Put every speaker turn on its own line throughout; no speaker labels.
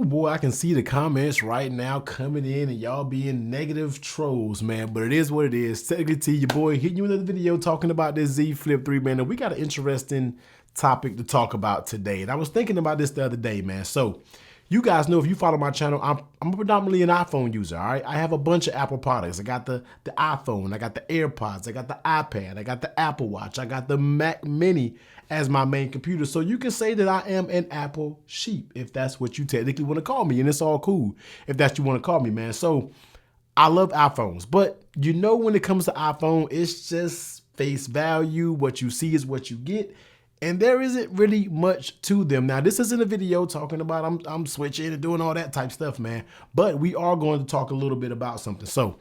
Ooh, boy, I can see the comments right now coming in and y'all being negative trolls, man. But it is what it is. Technically, T, your boy, hitting you with another video talking about this Z Flip 3, man. And we got an interesting topic to talk about today. And I was thinking about this the other day, man. So you guys know, if you follow my channel, I'm predominantly an iPhone user, all right? I have a bunch of Apple products. I got the iPhone, I got the AirPods, I got the iPad, I got the Apple Watch, I got the Mac Mini as my main computer. So you can say that I am an Apple sheep, if that's what you technically want to call me, and it's all cool if that's what you want to call me, man. So I love iPhones, but you know, when it comes to iPhone, it's just face value. What you see is what you get. And there isn't really much to them. Now, this isn't a video talking about I'm switching and doing all that type stuff, man. But we are going to talk a little bit about something. So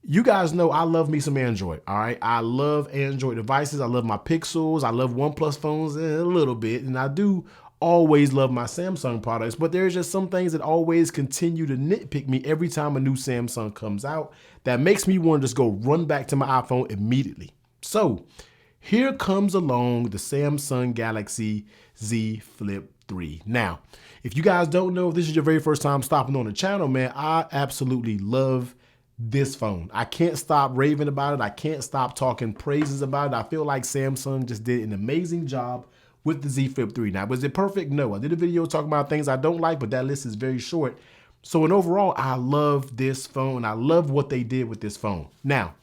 you guys know I love me some Android, all right? I love Android devices. I love my Pixels. I love OnePlus phones a little bit. And I do always love my Samsung products. But there's just some things that always continue to nitpick me every time a new Samsung comes out that makes me want to just go run back to my iPhone immediately. So here comes along the Samsung Galaxy Z Flip 3. Now, if you guys don't know, if this is your very first time stopping on the channel, man, I absolutely love this phone. I can't stop raving about it. I can't stop talking praises about it. I feel like Samsung just did an amazing job with the Z Flip 3. Now, was it perfect? No. I did a video talking about things I don't like, but that list is very short. So in overall, I love this phone. I love what they did with this phone. Now,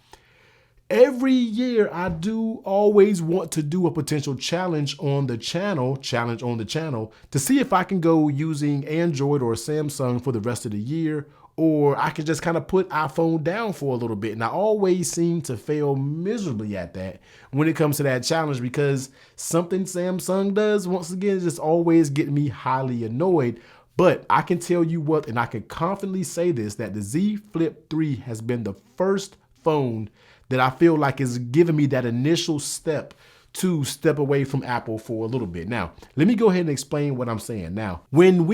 every year, I do always want to do a potential challenge on the channel, to see if I can go using Android or Samsung for the rest of the year, or I can just kind of put iPhone down for a little bit. And I always seem to fail miserably at that when it comes to that challenge, because something Samsung does, once again, is just always getting me highly annoyed. But I can tell you what, and I can confidently say this, that the Z Flip 3 has been the first phone that I feel like is giving me that initial step to step away from Apple for a little bit. Now, let me go ahead and explain what I'm saying. Now, when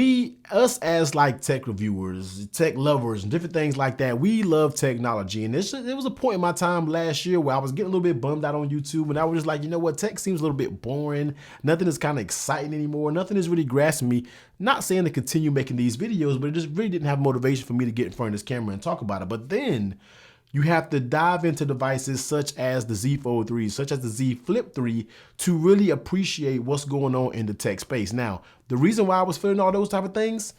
us as like tech reviewers, tech lovers, and different things like that, we love technology. And there was a point in my time last year where I was getting a little bit bummed out on YouTube, and I was just like, you know what, tech seems a little bit boring. Nothing is kind of exciting anymore. Nothing is really grasping me. Not saying to continue making these videos, but it just really didn't have motivation for me to get in front of this camera and talk about it. But then you have to dive into devices such as the Z Fold 3, such as the Z Flip 3, to really appreciate what's going on in the tech space. Now, the reason why I was feeling all those type of things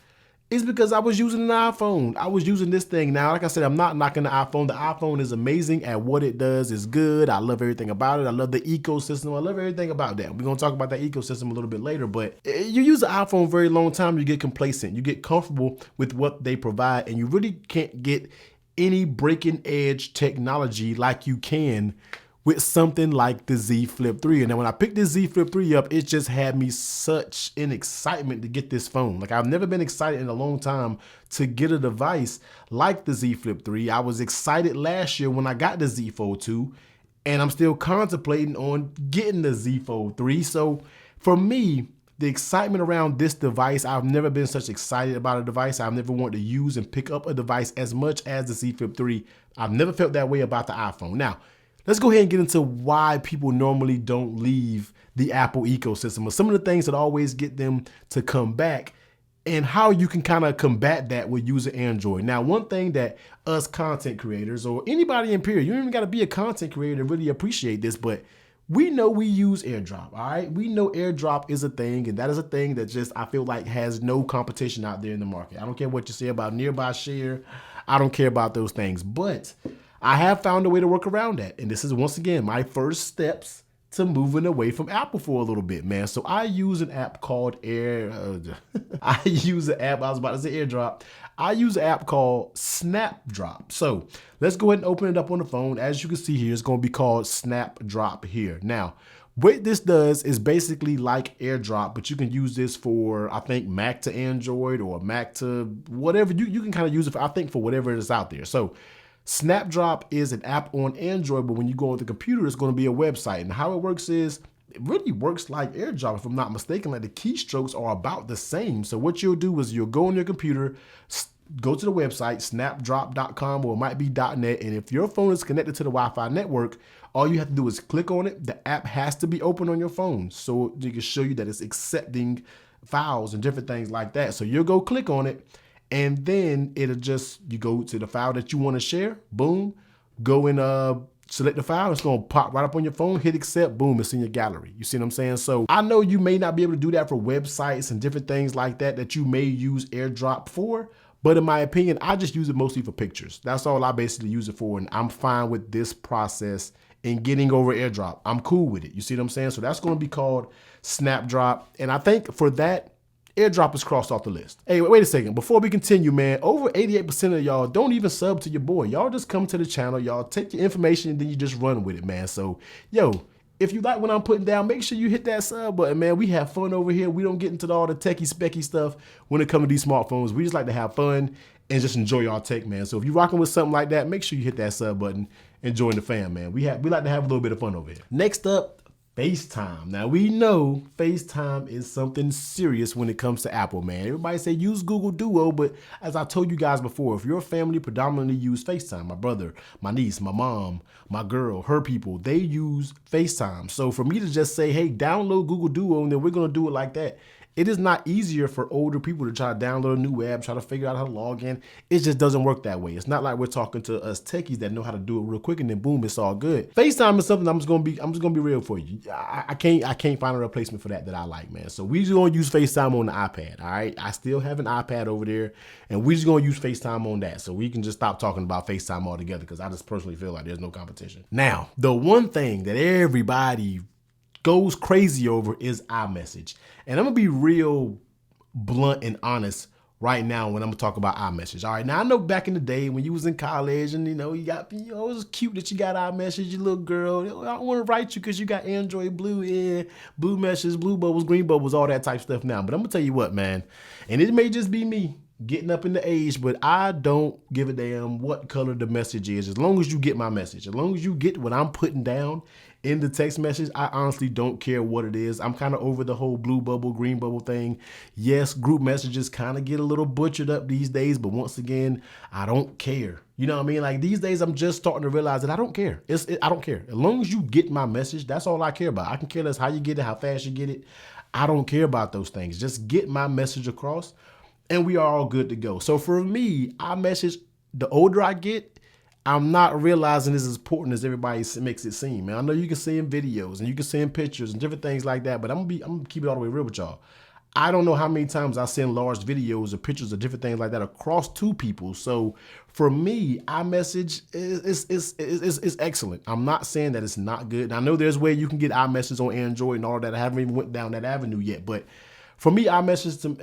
is because I was using an iPhone. I was using this thing. Now, like I said, I'm not knocking the iPhone. The iPhone is amazing at what it does. It's good. I love everything about it. I love the ecosystem. I love everything about that. We're going to talk about that ecosystem a little bit later, but you use the iPhone a very long time, you get complacent. You get comfortable with what they provide, and you really can't get any breaking edge technology like you can with something like the Z Flip 3. And then when I picked this Z Flip 3 up, it just had me such an excitement to get this phone. Like, I've never been excited in a long time to get a device like the Z Flip 3. I was excited last year when I got the Z Fold 2, and I'm still contemplating on getting the Z Fold 3. So for me, the excitement around this device, I've never been such excited about a device. I've never wanted to use and pick up a device as much as the Z Flip 3. I've never felt that way about the iPhone. Now, let's go ahead and get into why people normally don't leave the Apple ecosystem, or some of the things that always get them to come back, and how you can kind of combat that with using Android. Now, one thing that us content creators, or anybody in period, you don't even got to be a content creator to really appreciate this, but we know we use AirDrop, all right? We know AirDrop is a thing, and that is a thing that just, I feel like, has no competition out there in the market. I don't care what you say about nearby share. I don't care about those things, but I have found a way to work around that. And this is, once again, my first steps to moving away from Apple for a little bit, man. So I use an app called I use an app, I was about to say AirDrop. I use an app called Snapdrop. So let's go ahead and open it up on the phone. As you can see here, it's going to be called Snapdrop here. Now, what this does is basically like AirDrop, but you can use this for, I think, Mac to Android or Mac to whatever. You can kind of use it for, I think, for whatever is out there. So Snapdrop is an app on Android, but when you go on the computer, it's going to be a website. And how it works is, it really works like AirDrop, if I'm not mistaken. Like, the keystrokes are about the same. So what you'll do is you'll go on your computer, go to the website, snapdrop.com, or it might be .net. And if your phone is connected to the Wi-Fi network, all you have to do is click on it. The app has to be open on your phone so it can show you that it's accepting files and different things like that. So you'll go click on it, and then it'll just, you go to the file that you want to share, boom, go and select the file. It's going to pop right up on your phone, hit accept, boom, it's in your gallery. You see what I'm saying? So I know you may not be able to do that for websites and different things like that that you may use AirDrop for, but in my opinion, I just use it mostly for pictures. That's all I basically use it for, and I'm fine with this process in getting over AirDrop. I'm cool with it. You see what I'm saying? So that's going to be called Snapdrop, and I think for that, AirDrop is crossed off the list. Hey, wait a second. Before we continue, man, over 88% of y'all don't even sub to your boy. Y'all just come to the channel, y'all take your information, and then you just run with it, man. So, yo, if you like what I'm putting down, make sure you hit that sub button, man. We have fun over here. We don't get into all the techie specky stuff when it comes to these smartphones. We just like to have fun and just enjoy our tech, man. So if you're rocking with something like that, make sure you hit that sub button and join the fam, man. We like to have a little bit of fun over here. Next up, FaceTime. Now we know FaceTime is something serious when it comes to Apple, man. Everybody say use Google Duo, but as I told you guys before, if your family predominantly use FaceTime, my brother, my niece, my mom, my girl, her people, they use FaceTime. So for me to just say, hey, download Google Duo, and then we're gonna do it like that, it is not easier for older people to try to download a new app, try to figure out how to log in. It just doesn't work that way. It's not like we're talking to us techies that know how to do it real quick and then boom, it's all good. FaceTime is something I'm just gonna be real for you. I can't find a replacement for that I like, man. So we just gonna use FaceTime on the iPad. All right. I still have an iPad over there, and we just gonna use FaceTime on that. So we can just stop talking about FaceTime altogether, because I just personally feel like there's no competition. Now, the one thing that everybody goes crazy over is iMessage. And I'm gonna be real blunt and honest right now when I'm gonna talk about iMessage. All right, now I know back in the day when you was in college and it was cute that you got iMessage, you little girl. I don't want to write you because you got Android Blue, blue meshes, blue bubbles, green bubbles, all that type stuff now. But I'm gonna tell you what, man, and it may just be me getting up in the age, but I don't give a damn what color the message is, as long as you get my message, as long as you get what I'm putting down in the text message. I honestly don't care what it is. I'm kind of over the whole blue bubble, green bubble thing. Yes, group messages kind of get a little butchered up these days, but once again, I don't care. You know what I mean? Like these days, I'm just starting to realize that I don't care. I don't care. As long as you get my message, that's all I care about. I can care less how you get it, how fast you get it. I don't care about those things. Just get my message across, and we are all good to go. So for me, iMessage, the older I get, I'm not realizing it's as important as everybody makes it seem, man. I know you can send videos and you can send pictures and different things like that, but I'm gonna keep it all the way real with y'all. I don't know how many times I send large videos or pictures or different things like that across to people. So for me, iMessage is excellent. I'm not saying that it's not good. And I know there's a way you can get iMessage on Android and all that. I haven't even went down that avenue yet, but for me, iMessage,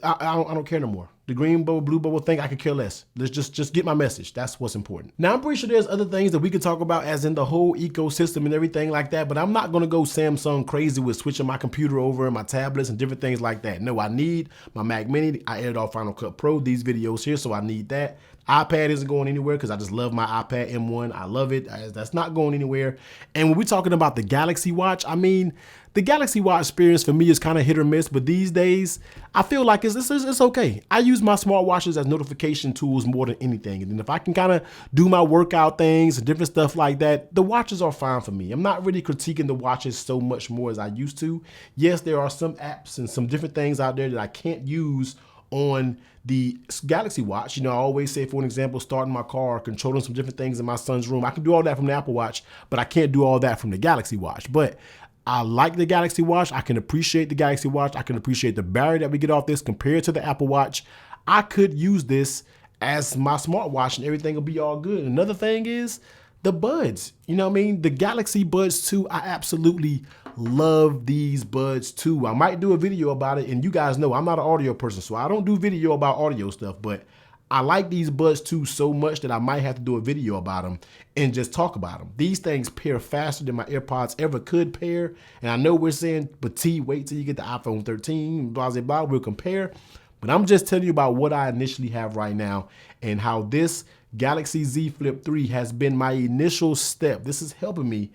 I don't care no more. The green bubble, blue bubble thing, I could care less. Let's just get my message. That's what's important. Now, I'm pretty sure there's other things that we could talk about, as in the whole ecosystem and everything like that, but I'm not gonna go Samsung crazy with switching my computer over and my tablets and different things like that. No, I need my Mac Mini. I edited off Final Cut Pro, these videos here, so I need that. iPad isn't going anywhere because I just love my iPad M1. I love it. That's not going anywhere. And when we're talking about the Galaxy Watch, I mean, the Galaxy Watch experience for me is kind of hit or miss, but these days, I feel like it's okay. I use my smartwatches as notification tools more than anything. And then if I can kind of do my workout things and different stuff like that, the watches are fine for me. I'm not really critiquing the watches so much more as I used to. Yes, there are some apps and some different things out there that I can't use on the Galaxy Watch. You know, I always say, for an example, starting my car, controlling some different things in my son's room. I can do all that from the Apple Watch, but I can't do all that from the Galaxy Watch. But I like the Galaxy Watch. I can appreciate the Galaxy Watch. I can appreciate the battery that we get off this compared to the Apple Watch. I could use this as my smartwatch and everything will be all good. Another thing is the buds. You know what I mean? The Galaxy Buds 2, I absolutely love these buds too. I might do a video about it, and you guys know I'm not an audio person, so I don't do video about audio stuff, but I like these buds 2 so much that I might have to do a video about them and just talk about them. These things pair faster than my AirPods ever could pair. And I know we're saying, but wait till you get the iPhone 13, blah, blah, blah, we'll compare. But I'm just telling you about what I initially have right now and how this Galaxy Z Flip 3 has been my initial step. This is helping me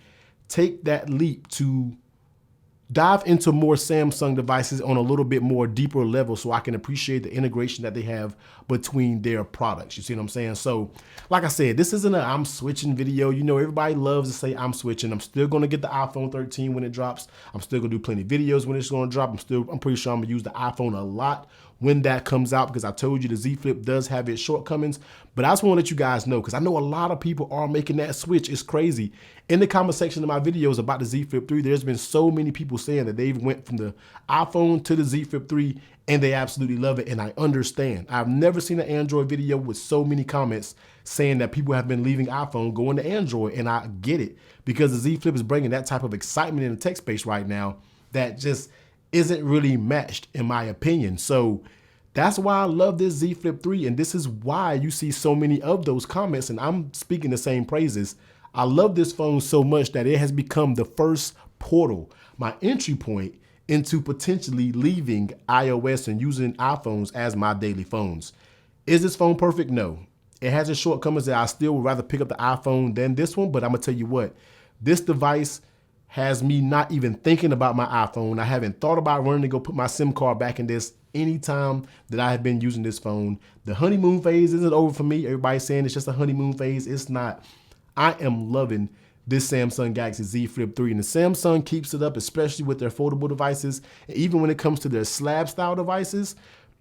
take that leap to dive into more Samsung devices on a little bit more deeper level so I can appreciate the integration that they have between their products. You see what I'm saying? So like I said, this isn't a I'm switching video. You know, everybody loves to say I'm switching. I'm still going to get the iPhone 13 when it drops. I'm still going to do plenty of videos when it's going to drop. I'm pretty sure I'm going to use the iPhone a lot when that comes out, because I told you the Z Flip does have its shortcomings. But I just want to let you guys know, because I know a lot of people are making that switch. It's crazy. In the comment section of my videos about the Z Flip 3, there's been so many people saying that they've went from the iPhone to the Z Flip 3 and they absolutely love it. And I understand. I've never seen an Android video with so many comments saying that people have been leaving iPhone going to Android. And I get it, because the Z Flip is bringing that type of excitement in the tech space right now that just isn't really matched, in my opinion. So that's why I love this Z Flip 3, and this is why you see so many of those comments, and I'm speaking the same praises. I love this phone so much that it has become the first portal, my entry point into potentially leaving iOS and using iPhones as my daily phones. Is this phone perfect? No. It has its shortcomings that I still would rather pick up the iPhone than this one, but I'm gonna tell you what, this device has me not even thinking about my iPhone. I haven't thought about running to go put my SIM card back in this anytime that I have been using this phone. The honeymoon phase isn't over for me. Everybody's saying it's just a honeymoon phase. It's not. I am loving this Samsung Galaxy Z Flip 3, and the Samsung keeps it up, especially with their foldable devices. And even when it comes to their slab style devices,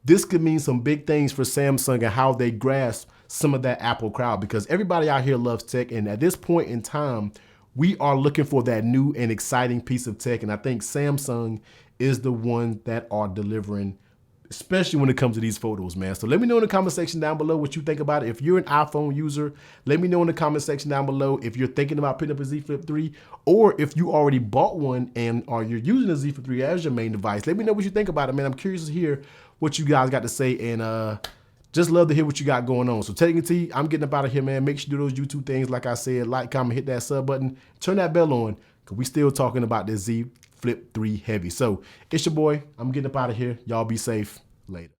this could mean some big things for Samsung and how they grasp some of that Apple crowd, because everybody out here loves tech. And at this point in time, we are looking for that new and exciting piece of tech. And I think Samsung is the one that are delivering, especially when it comes to these photos, man. So let me know in the comment section down below what you think about it. If you're an iPhone user, let me know in the comment section down below if you're thinking about picking up a Z Flip 3, or if you already bought one and or you're using a Z Flip 3 as your main device. Let me know what you think about it, man. I'm curious to hear what you guys got to say, and just love to hear what you got going on. So taking T, I'm getting up out of here, man. Make sure you do those YouTube things. Like I said, like, comment, hit that sub button, turn that bell on, because we still talking about this Z Flip 3 heavy. So it's your boy. I'm getting up out of here. Y'all be safe. Later.